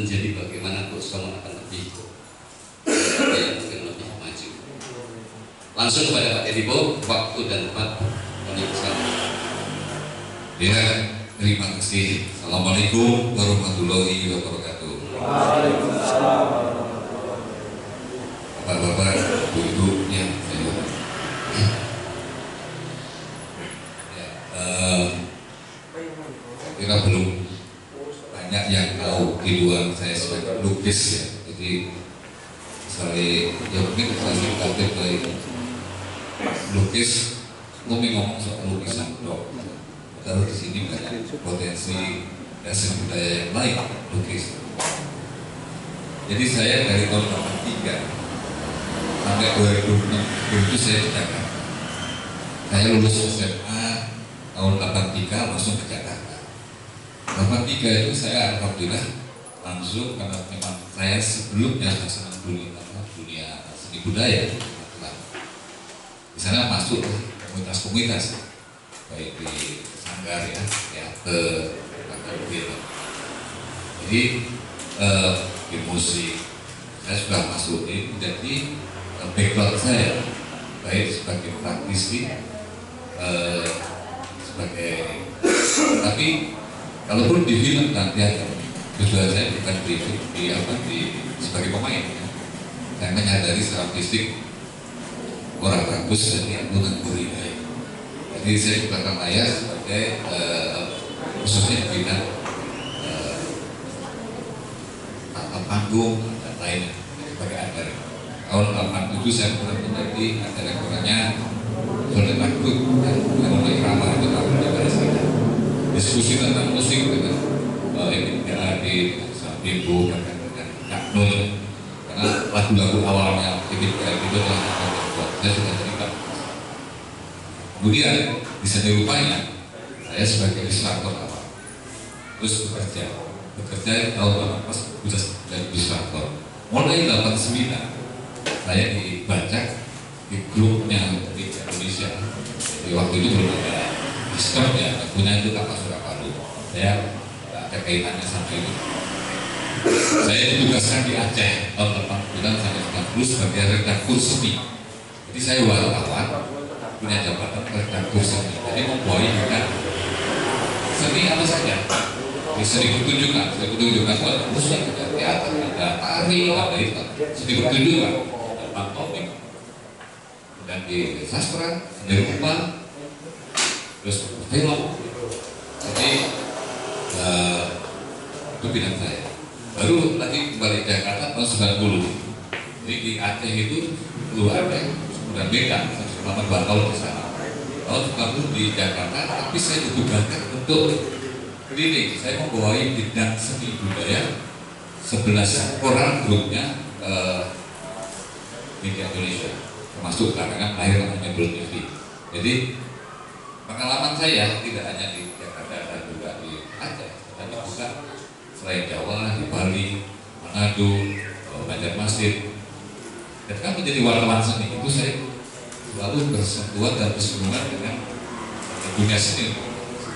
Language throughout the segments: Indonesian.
menjadi bagaimana Kustomon akan lebih mungkin lebih maju. Langsung kepada Pak Edibo, waktu dan tempat kami bersama. Ya, terima kasih. Assalamualaikum warahmatullahi wabarakatuh. Waalaikumsalam. Bapak-bapak, ibu-ibu yang saya hormati. Saya kira belum banyak yang tahu di luar saya sebagai lukis ya. Jadi misalnya ya mungkin saya singkatin baik lukis, ngomong soal lukisan dok. Kalau di sini banyak potensi dasar budaya yang lain lukis. Jadi saya dari tahun 83 sampai 2006 itu saya di Jakarta. Saya lulus SMA tahun 83 langsung ke Jakarta. 83 itu saya alhamdulillah langsung, karena memang saya sebelumnya senang dunia seni budaya. Di sana masuk komunitas-komunitas baik di Sanggar ya, teater, film. Jadi di musik saya sudah masuk ini menjadi background saya baik sebagai praktisi, sebagai tapi kalaupun di film dan teater tujuan saya bukan di sebagai pemain ya. Saya menyadari secara fisik orang bagus dan yang gurih. Jadi saya di belakang layar sebagai khususnya di bidang tata panggung dan lainnya sebagai aktor. Tahun 87 saya pernah menjadi direkturnya Sonet Akut dan mulai ramah itu tahun 2013. Diskusi tentang musik dengan MPAD, Sambibu, dan Kak Nur, karena lagu-lagu awalnya MPAD itu adalah saya sudah terlibat. Kemudian di seni rupanya saya sebagai ilustrator awal, terus bekerja tahun 18 sudah jadi ilustrator. Mulai 89 saya dibaca di grupnya di Indonesia. Di waktu itu belum ada sistem ya, punya itu Kapal Surapalu. Saya tidak ada kaitannya sama itu. Saya ditugaskan di Aceh tahun 89 sampai 90 sebagai redaktur seni. Jadi saya wartawan punya jabatan redaktur seni. Jadi membawahi dengan seni apa saja. Di seni pertunjukan ada musik, ada teater, ada tari, ada itu. Seni pertunjukan, ada pantomim, dan di sastra, seni rupa, terus film. Jadi itu bidang saya. Baru lagi kembali ke Jakarta tahun 90. Jadi di Aceh itu dulu ada, kemudian beda. Selama 2 tahun di sana. Tahun 90 di Jakarta, tapi saya ditugaskan untuk keliling. Saya membawahi bidang seni budaya 11 orang grupnya media Indonesia, termasuk belakangan lahir namanya Blue TV. Jadi pengalaman saya tidak hanya di Jakarta dan juga di Aceh, tapi juga selain Jawa, di Bali, Manado, Banjarmasin. Ketika menjadi wartawan seni itu saya selalu bersentuhan dan bersinggungan dengan dunia seni.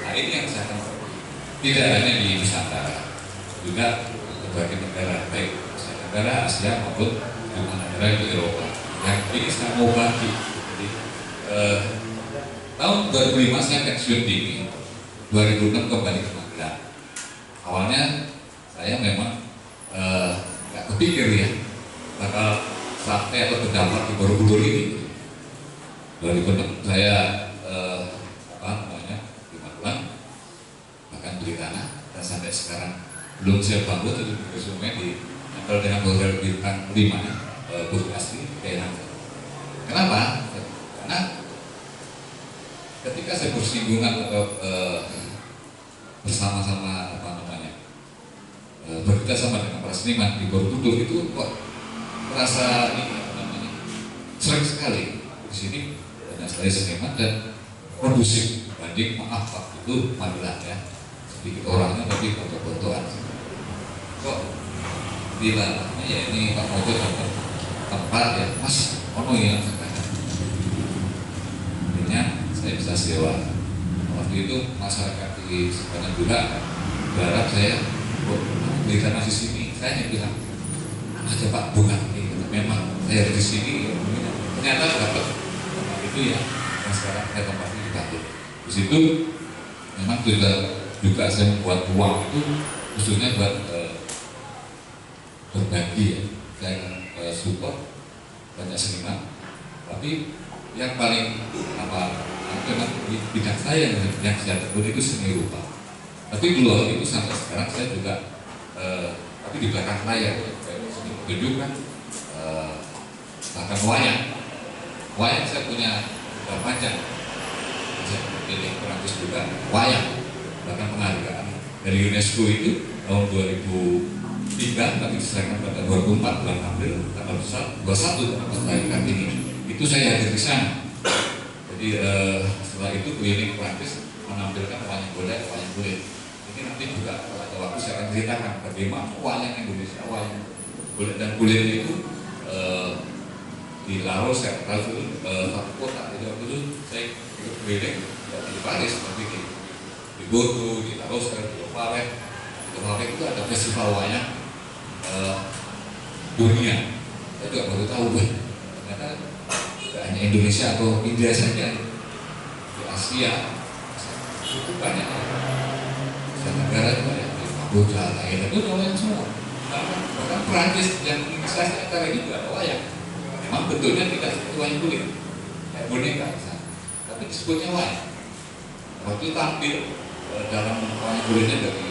Nah ini yang saya akan tidak hanya di Nusantara, juga berbagai negara, baik negara Asia maupun negara di Eropa. Yang ini saya mau bagi. Jadi tahun 2005 saya pensiun dini, 2006 kembali ke Magelang. Awalnya saya memang nggak kepikir ya bakal sampai atau berdampak di Borobudur ini. 2006 saya di Magelang, bahkan beli tanah, dan sampai sekarang belum saya bangun itu di resume di nempel dengan hotel bintang 5 Burg Asri Penang. Kenapa? Karena ketika saya bersinggungan atau bersama-sama bekerja sama dengan para seniman di Borobudur itu kok merasa sering sekali di sini banyak sekali seniman dan kondusif banding maaf waktu itu Magelang ya, sedikit orangnya tapi foto-fotoan. Kok bilang ya ini Pak Mojo dapat tempat ya Mas ono yang sekarang akhirnya saya bisa sewa. Waktu itu masyarakat di sepanjang juga berharap saya beli tanah di sini, saya hanya bilang aja Pak bukan gitu. Memang saya di sini ternyata dapat tempat itu ya yang sekarang saya tempati di Batu. Di situ memang juga saya membuat uang itu khususnya buat berbagi ya. Saya support banyak seniman, tapi yang paling memang bidang saya yang saya tekun itu seni rupa. Tapi dulu itu sampai sekarang saya juga tapi di belakang layar seni pertunjukan, bahkan wayang saya punya panjang, saya pilih perancis juga wayang, bahkan penghargaan dari UNESCO itu tahun 2003 tapi diserahkan pada 2004 bulan April tanggal 21 kelahiran ini. Itu saya hadir di sana. Jadi setelah itu keliling Prancis menampilkan wayang golek, wayang kulit. Ini nanti juga pada waktu saya akan ceritakan bagaimana wayang Indonesia, wayang golek dan kulit itu di Laos, saya tahu itu satu kota. Jadi waktu itu saya ikut keliling di Paris, seperti di Bordeaux, di Laos, di Loire. Di Loire itu ada festival wayang dunia. Saya juga baru tahu ternyata tidak hanya Indonesia atau India saja, di Asia itu banyak, Asia Tenggara juga ya, di Kamboja, Thailand itu wayang semua. Bahkan Perancis yang saya antara ini juga ada wayang. Memang bentuknya tidak seperti wayang kulit, kayak boneka misalnya, tapi disebutnya wayang. Waktu tampil dalam wayang kulitnya dari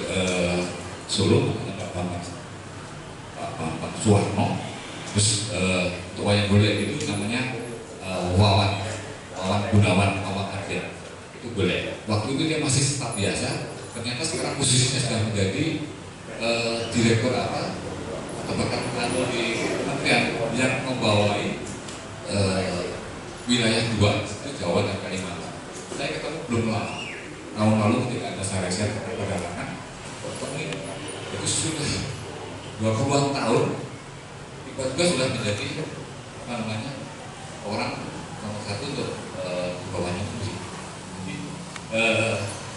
Solo, ada Pak Suwarno. Terus untuk wayang golek itu namanya Wawan Gunawan Ardian, itu golek. Waktu itu dia masih staf biasa, ternyata sekarang posisinya sudah menjadi direktur atau bahkan di kementerian yang membawai wilayah dua, itu Jawa dan Kalimantan. Saya ketemu belum lama, tahun lalu ketika ada saya perdagangan, itu sudah 20 tahun tiba-tiba sudah menjadi orang nomor satu untuk bawahnya musik.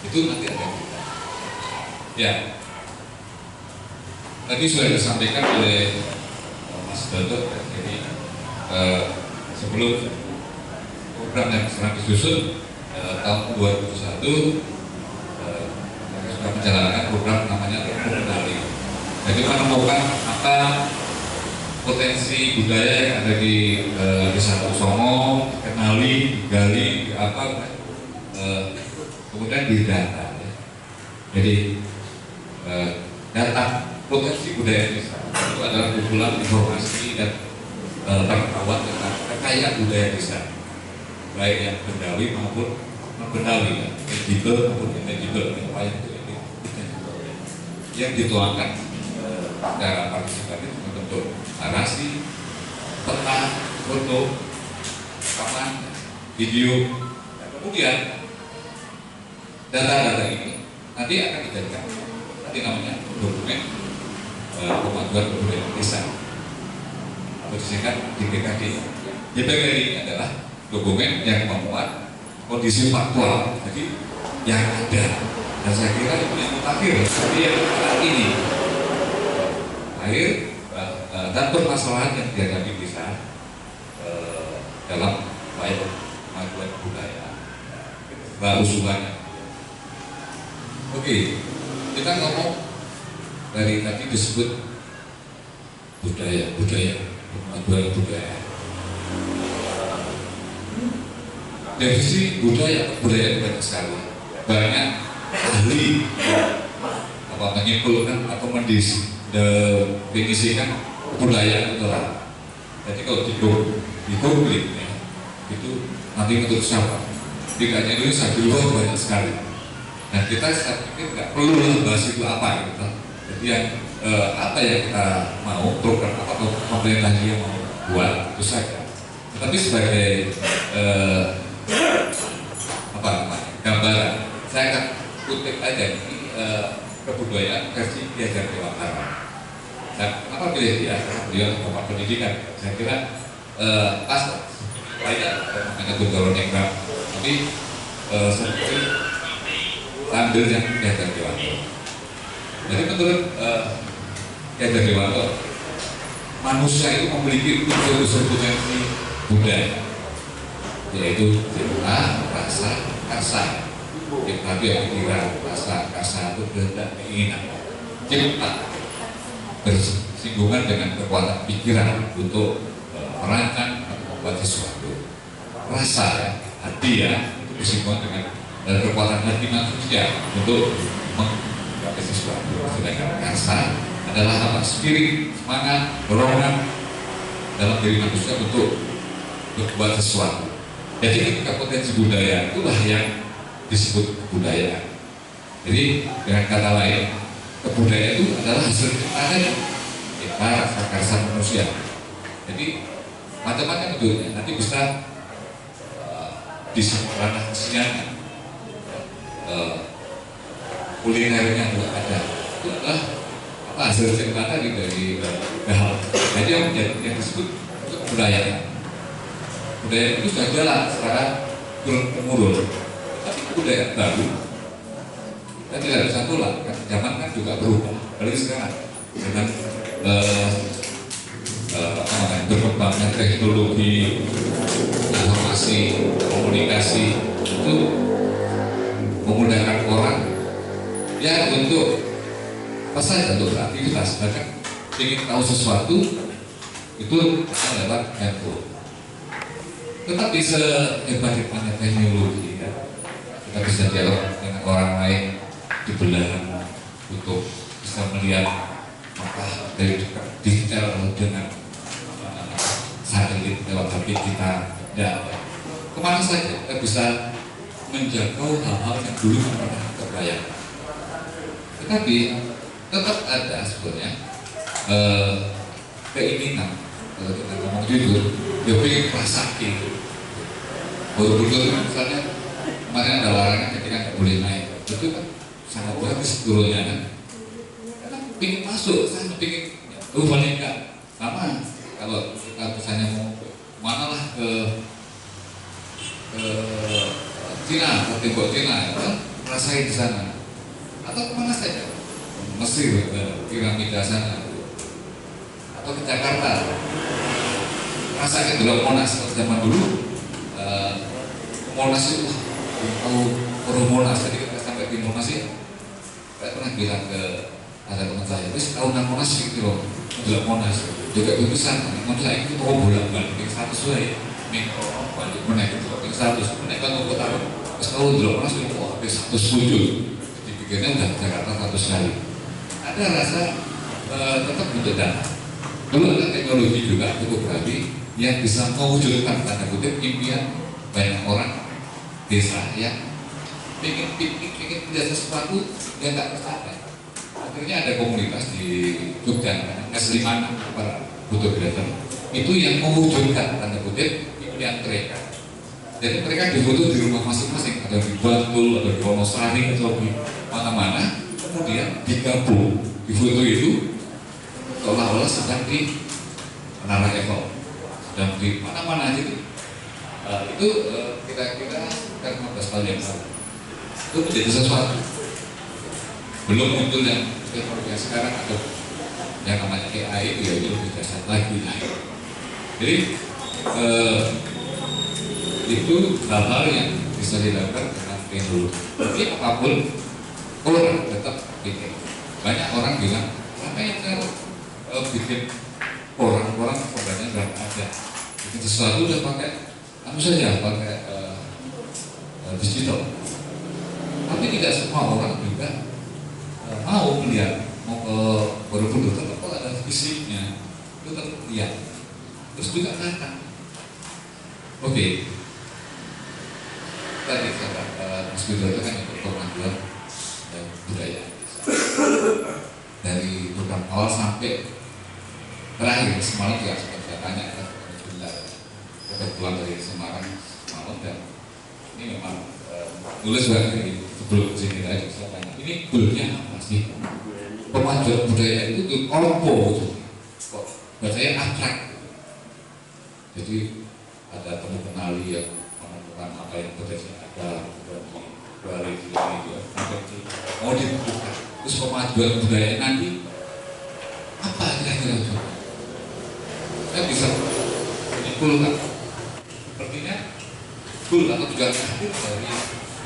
Itu nanti ada kita. Ya, tadi sudah disampaikan oleh Mas Dodo. Jadi sebelum program yang sedang disusun tahun 2001 sudah menjalankan program namanya Kenali. Jadi menemukan apa potensi budaya yang ada di Desa Songo, kenali, digali, kemudian didata. Jadi data potensi budaya desa itu adalah kumpulan informasi dan pengetahuan tentang kekayaan budaya desa, baik yang bendawi maupun non bendawi, tangible maupun intangible, yang dituangkan secara partisipatif bentuk narasi, peta, foto, rekaman, video, dan kemudian data-data ini nanti akan dijadikan nanti namanya dokumen pemajuan kebudayaan desa atau disingkat DPKD. DPKD ini adalah dokumen yang memuat kondisi faktual, jadi yang ada, dan saya kira itu yang mutakhir, jadi yang saat ini dan permasalahan yang dihadapi desa dalam upaya pemajuan budaya usulannya. Oke, kita ngomong dari tadi disebut budaya, pemajuan budaya. Definisi budaya banyak sekali, banyak ahli menyimpulkan atau mendefinisikan budaya itu lah. Jadi kalau di Google ya, itu nanti menurut siapa? Tidak hanya Indonesia, di luar banyak sekali. Nah kita saya pikir nggak perlu bahas itu apa gitu. Jadi yang apa yang kita mau, program apa atau pemerintah yang mau buat itu saja. Tetapi sebagai gambaran, saya akan kutip aja ini kebudayaan versi Ki Hajar Dewantara. Dan apa pilih dia? Beliau Bapak Pendidikan. Saya kira pas banyak namanya Tunggal Negra, tapi seperti ambil yang Ki Hajar Dewantara. Jadi menurut Kiai Dewanto, manusia itu memiliki unsur potensi budaya, yaitu cinta, rasa, karsa. Cinta itu yang pikiran, rasa, karsa itu kehendak, keinginan. Cinta bersinggungan dengan kekuatan pikiran untuk merancang atau membuat sesuatu. Rasa, ya, hati ya, itu bersinggungan dengan kekuatan hati manusia untuk membuat sesuatu. Sedangkan karsa adalah apa? Spirit, semangat, dorongan dalam diri manusia untuk berbuat sesuatu. Jadi ketika potensi budaya itulah yang disebut kebudayaan. Jadi dengan kata lain, kebudayaan itu adalah hasil ciptaan kita, rasa karsa manusia. Jadi macam-macam bentuknya. Nanti bisa di ranah kesenian, kulinernya juga ada. Itu adalah hasil ciptaan dari hal. Jadi yang disebut kebudayaan. Budaya itu sudah jalan secara turun-temurun. Tapi budaya baru kita tidak bisa tolak, kan zaman kan juga berubah. Apalagi sekarang dengan berkembangnya teknologi, informasi, komunikasi itu memudahkan orang ya untuk apa saja, untuk beraktivitas. Bahkan ingin tahu sesuatu itu lewat handphone. Tetapi sehebat-hebatnya teknologi ya, kita bisa dialog dengan orang lain di belahan untuk bisa melihat maka dari digital dengan satelit lewat HP kita ya, kemana saja kita bisa menjangkau hal-hal yang dulu pernah terbayang. Tetapi tetap ada sebenarnya keinginan, kalau kita ngomong jujur, dia pengen rasa gitu. Borobudur misalnya kemarin ada larangan ketika nggak boleh naik, itu kan sangat bagus turunnya kan. Karena pengen masuk, saya pengen, paling enggak sama. Kalau kita misalnya mau mana lah ke Cina, ke tembok Cina, ya kan merasain di sana. Atau kemana saja, Mesir, ke piramida sana, atau ke Jakarta. Rasakan dulu Monas, kalau zaman dulu Monas itu tahu orang Monas, jadi kita sampai di Monas ya, saya pernah bilang ke ada teman saya, terus tahunan Monas gitu loh, dulu Monas juga berusaha, Monas itu mau bolak-balik 100 ya, mikro balik menaik itu 100 menaik kan untuk tahu, terus tahu dulu Monas itu wah 107, dipikirnya udah Jakarta 100 kali. Ada rasa tetap butuh dana. Dulu ada teknologi juga cukup rapi yang bisa mewujudkan tanda kutip impian banyak orang desa yang ingin piknik, ingin melihat sesuatu yang tak tercapai. Akhirnya ada komunitas di Jogja, S5 para fotografer itu yang mewujudkan tanda kutip impian mereka. Jadi mereka difoto di rumah masing-masing, ada di Bantul, ada di Wonosari, atau di mana-mana. Kemudian digabung di foto itu seolah-olah sedang di Menara Eiffel, sedang di mana-mana aja itu kira-kira 15 tahun yang lalu itu menjadi sesuatu. Belum muncul yang teknologi sekarang atau yang namanya AI itu ya itu lebih dasar lagi. Jadi itu hal-hal yang bisa dilakukan dengan teknologi. Tapi apapun orang tetap bikin. Banyak orang bilang apa yang saya bikin orang korbannya nggak ada. Bikin sesuatu udah pakai apa saja, pakai digital. Tapi tidak semua orang juga mau melihat, mau ke Borobudur, tetap ada fisiknya, itu tetap lihat. Terus juga datang. Oke. Tadi kata Mas Bidro itu kan untuk pemajuan budaya dari program awal sampai terakhir. Semalam juga sempat saya tanya kan kebetulan dari Semarang semalam, dan ini memang tulis dari sebelum kesini tadi saya tanya ini goalnya apa sih pemajuan budaya itu tuh kolpo kok bacanya abstrak. Jadi ada temu kenali yang menemukan apa yang potensi ada dari ini juga mau dibuka. Terus pemajuan budaya nanti Apa kira-kira coba? Saya bisa menyimpulkan sepertinya full atau juga hadir dari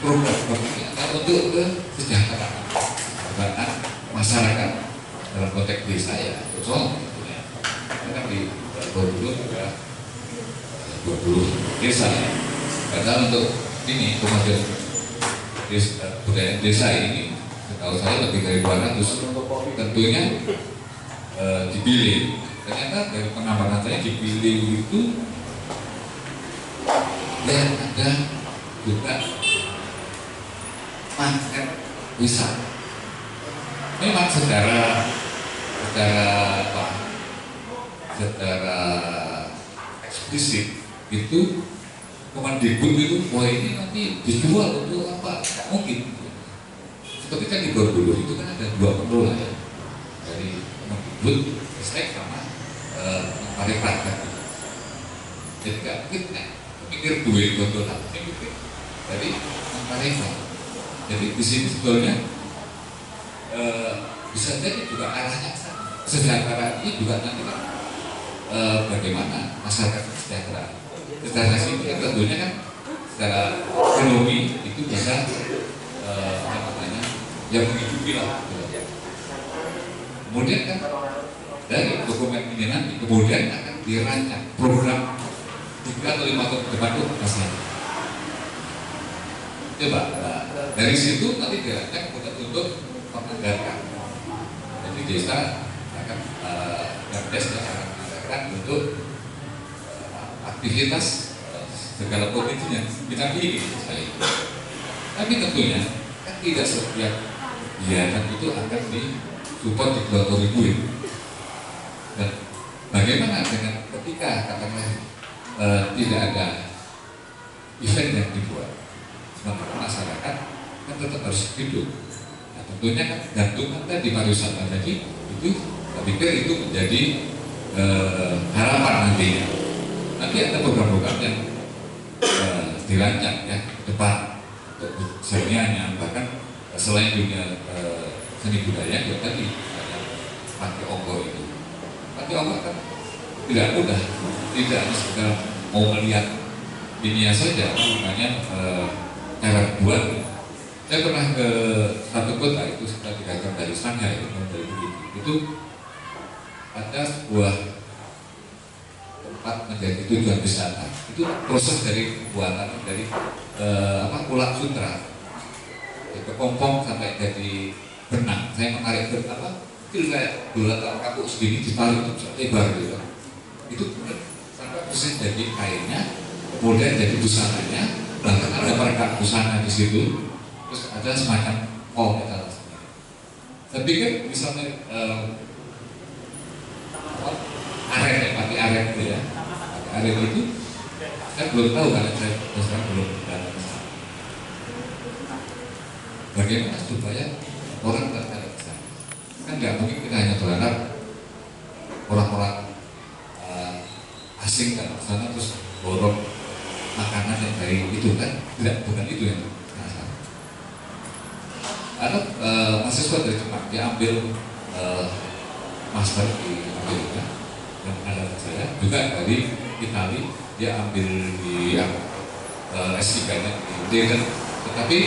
program ini adalah untuk kesejahteraan masyarakat dalam konteks desa ya, betul. Karena di Borobudur juga 20 desa ya. Karena untuk ini kemudian budaya desa ini, setahu saya lebih dari 200, tentunya dipilih. Ternyata dari penambahan saya dipilih itu dan ada juga market wisata. Memang secara eksplisit itu Kemendikbud itu wah ini nanti dijual untuk apa? Tidak mungkin. Seperti kan di Borobudur itu kan ada dua pengelola ya, dari Kemendikbud, Ristek sama pariwisata. Jadi nggak mungkin mikir duit gondola, mikir dari pariwisata. Jadi di sini sebetulnya bisa jadi juga arahnya kesejahteraan ini juga nanti kan bagaimana masyarakat sejahtera. Secara sini kan tentunya kan secara ekonomi itu bisa yang menghidupi lah. Kemudian kan dari dokumen ini nanti kemudian akan dirancang program 3 atau 5 tahun ke depan itu pasti. Coba dari situ nanti dirancang untuk menganggarkan. Jadi desa akan akan menganggarkan untuk aktivitas segala potensinya kita pilih saya. Tapi tentunya kan tidak setiap kegiatan itu akan disupport di duit. Dan bagaimana dengan ketika katakanlah tidak ada event yang dibuat, sementara masyarakat kan tetap harus hidup. Nah, tentunya kan gantungan tadi pariwisata tadi itu, saya pikir itu menjadi harapan nantinya. Nanti ada program-program yang dirancang ya ke depan untuk senianya, bahkan selain dunia seni budaya juga tadi ada Panti Onggo itu. Panti Onggo kan tidak mudah, tidak hanya sekedar mau melihat dunia saja, namanya cara buat. Saya pernah ke satu kota itu sekitar 3 jam dari Shanghai itu ada sebuah menjadi tujuan wisata. Itu proses dari pembuatan dari ulat sutra kepompong sampai jadi benang. Saya menarik kecil kayak bola kaku segini ditarik itu bisa lebar gitu. Itu sampai proses jadi kainnya, kemudian jadi busananya, bahkan ada perekat busana di situ. Terus ada semacam metal. Saya pikir misalnya aret, Pati Aret itu ya. Pati Aret itu saya belum tahu karena saya belum datang ke sana. Bagaimana supaya orang tertarik ke sana? Kan nggak mungkin kita hanya berharap orang-orang asing kan ke sana terus borong makanan yang dari itu kan, tidak, bukan itu yang masalah. Ada mahasiswa dari Jepang dia ambil master di Amerika. Dan ada saya juga dari Italia, dia ambil di S3-nya di Dayton. Tetapi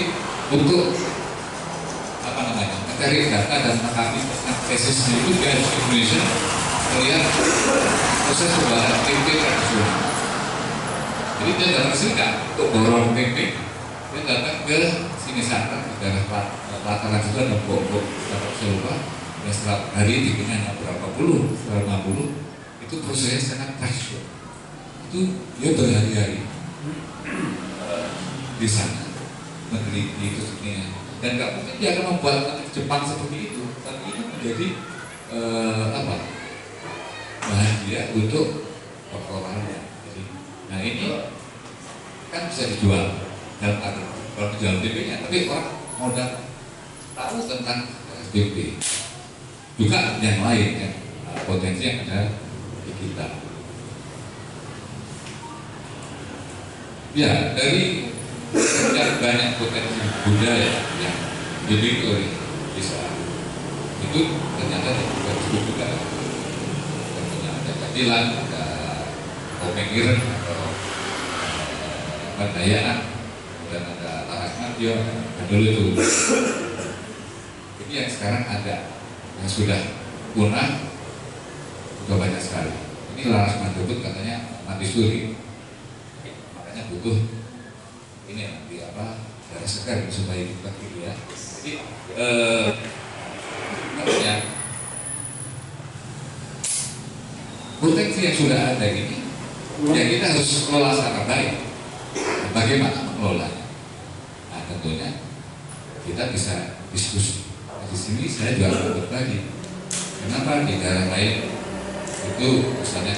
untuk apa namanya mencari data dan menangani tesisnya itu dia di Indonesia melihat proses pembuatan tempe tradisional. Jadi dia datang ke sini kan untuk borong tempe, dia datang ke sini sana di daerah Lataran juga dan Bogor, dapat saya lupa. Dan setelah hari tingginya hanya berapa puluh, 50. Itu prosesnya sangat praktis. Itu dia berhari-hari di sana meneliti itu sebenarnya, dan nggak mungkin dia akan membuat Jepang seperti itu, tapi itu menjadi bahagia untuk orang-orangnya. Jadi, nah ini kan bisa dijual dalam arti kalau dijual BP-nya, tapi orang mau tahu tentang BP juga yang lain kan, potensi yang ada di kita. Ya, dari sekian banyak potensi budaya yang dimiliki oleh desa itu ternyata juga cukup juga Tilang, ada Komengiren atau Bandayaan, kemudian ada Laras Mantio, ada dulu itu. Ini yang sekarang ada, yang sudah punah, juga banyak sekali. Ini Laras Mantio pun katanya mati suri, makanya butuh ini nanti apa darah segar supaya kita gitu ya. Jadi namanya potensi yang sudah ada ini, ya kita harus kelola secara baik. Bagaimana mengelolanya? Nah tentunya kita bisa diskusi. Di sini saya juga akan berbagi. Kenapa di daerah lain itu misalnya